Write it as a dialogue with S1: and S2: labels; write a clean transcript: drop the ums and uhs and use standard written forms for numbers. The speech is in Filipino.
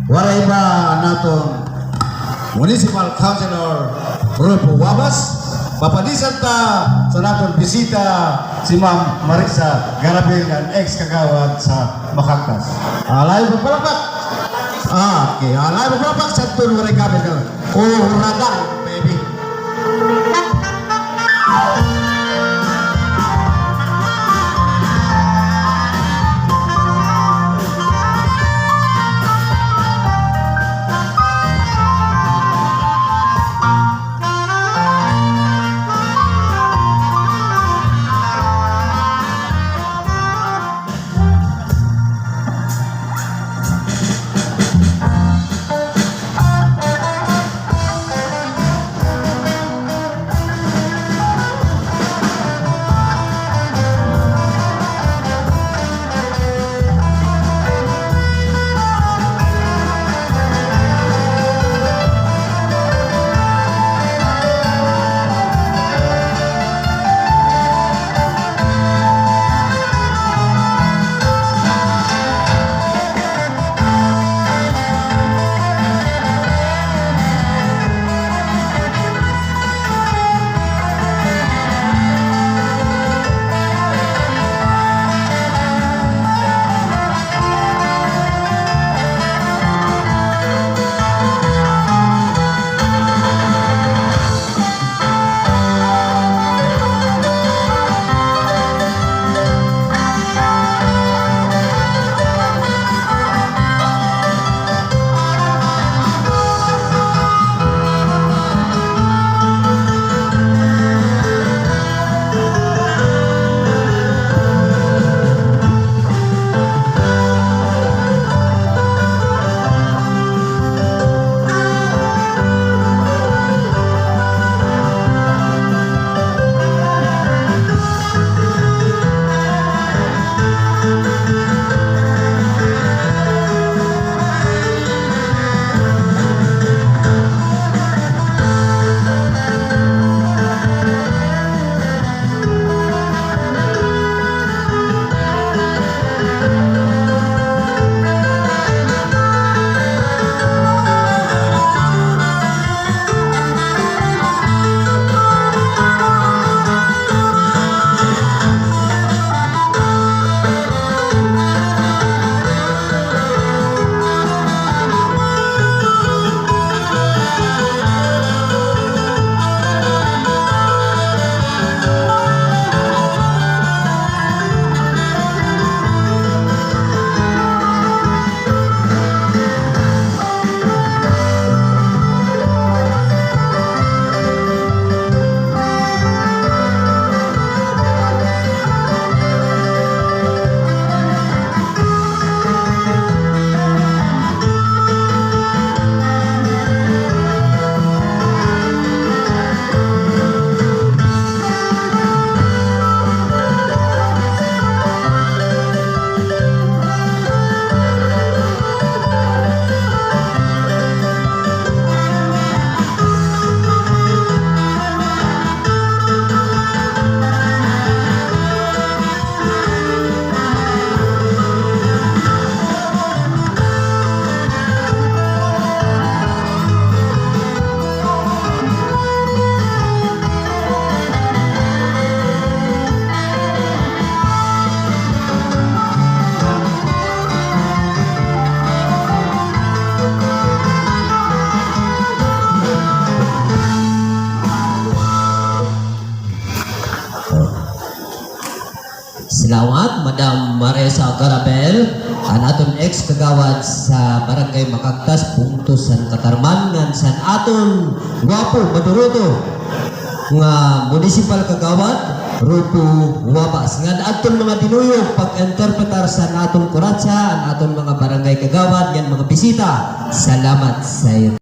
S1: Waray ba naton Municipal Councilor Rupo Wabas? Papadisan ta sa naton bisita si Ma'am Marisa Garabel ng ex-kagawad sa Makaktas. Alay mo palakpak! Okay, alay mo palakpak sa tulong waray kabel ka. Radang, baby!
S2: Salamat, Madam Marisa Garabel, ang aton ex-kagawad sa Barangay Makaktas, Puntos San Katarman, ngan san aton gwapo, maduruto, nga municipal kagawad, Rupo Wabas. Ngan aton mga dinuyog pag-interpretar sa aton kuratsa, ang aton mga barangay kagawad, yan mga bisita. Salamat sa iyo.